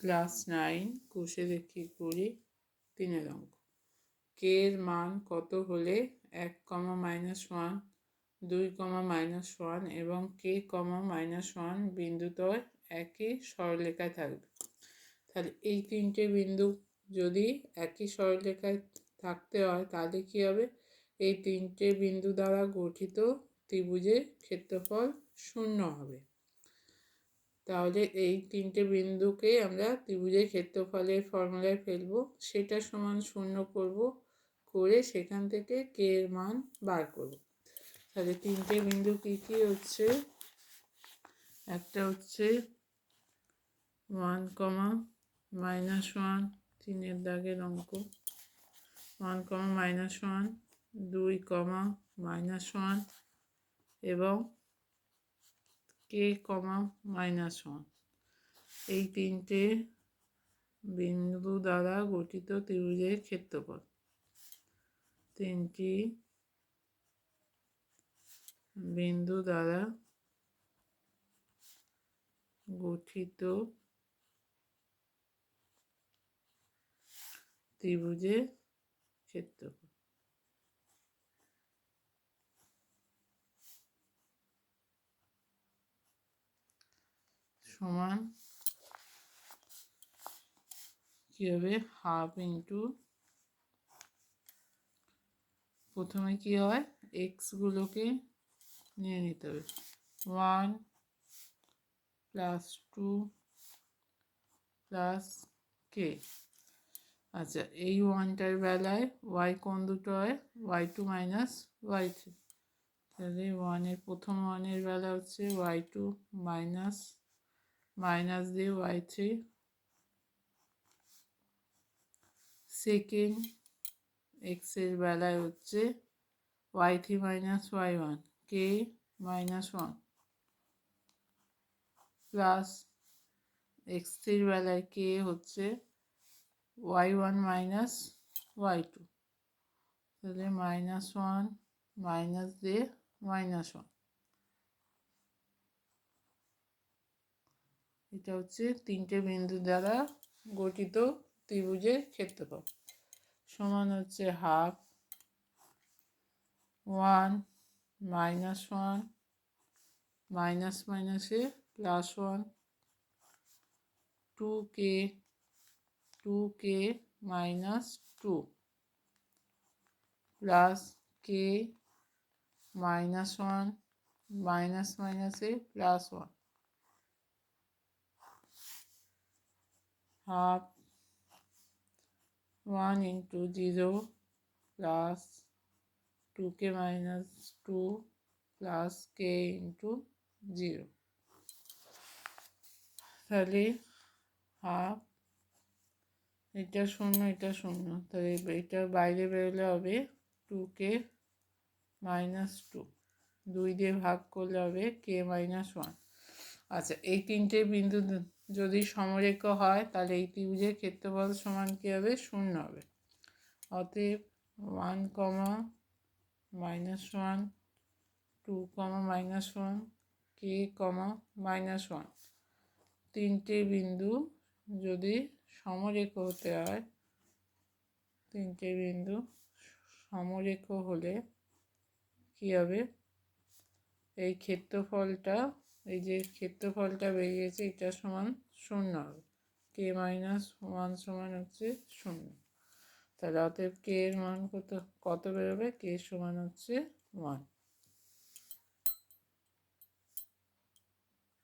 Class 9 কোষে দেখি করি 3 অঙ্ক। কে এর মান কত হলে 1, -1, 2, -1 এবং কে, -1 বিন্দুদ্বয় একই সরলরেখায় থাকবে। তাহলে এই তিনটে বিন্দু যদি একই সরলরেখায় থাকতে হয় তাহলে কী হবে? এই তিনটে বিন্দু দ্বারা গঠিত ত্রিভুজের ক্ষেত্রফল 0 হবে। তাহলে এই তিনটে বিন্দুকে আমরা ত্রিভুজের ক্ষেত্রফলের ফর্মুলায় ফেলবো, সেটা সমান 0 করব, করে সেখান থেকে কে এর মান বার করব। তাহলে তিনটে বিন্দু কী কী হচ্ছে? একটা হচ্ছে 1, -1, 3 দাগের অঙ্ক, 1, -1, 2, -1 এবং কে, -1। এই তিনটে বিন্দু দ্বারা গঠিত ত্রিভুজের ক্ষেত্রফল। তিনটি বিন্দু দ্বারা গঠিত ত্রিভুজের ক্ষেত্রফল। সমান কী হবে? হাফ ইন্টু, প্রথমে কী হয়, এক্সগুলোকে নিয়ে নিতে হবে। 1 + 2 + কে। আচ্ছা, এই 1টার বেলায় ওয়াই কোন দুটো হয়? y2 - y3। তাহলে 1-এর প্রথম 1-এর বেলা হচ্ছে y2 মাইনাস দিয়ে y3, সেকেন্ড এক্সের বেলায় হচ্ছে y3 - y1, কে -1 প্লাস এক্স3 বেলায় কে হচ্ছে y1 - y2। তাহলে -1 মাইনাস দিয়ে -1। এটা হচ্ছে তিনটে বিন্দু দ্বারা গঠিত ত্রিভুজের ক্ষেত্রফল। সমান হচ্ছে হাফ 1 -1 মাইনাস মাইনাসে +1, 2k -2 প্লাস কে -1 মাইনাস মাইনাসে +1, হাফ 1 × 0 প্লাস 2k - 2 প্লাস কে × 0। তাহলে হাফ, এটা 0, এটা 0, তাহলে এটা বাইরে বেরোলে হবে 2k - 2, 2 দিয়ে ভাগ করলে হবে কে -1। আচ্ছা, এই তিনটে বিন্দু যদি সমরেখ হয় তাহলে এই ত্রিভুজের ক্ষেত্রফল সমান কী হবে? 0 হবে। অতএব 1, -1, 2, -1, কে, -1, তিনটে বিন্দু যদি সমরেখ হতে হয়, তিনটে বিন্দু সমরেখ হলে কী হবে? এই ক্ষেত্রফলটা, এই যে ক্ষেত্রফলটা বেরিয়েছে এটা সমান 0 হবে। কে -1 সমান হচ্ছে 0। তাহলে অতএব কে এর মান কত বেরোবে? কে সমান হচ্ছে 1।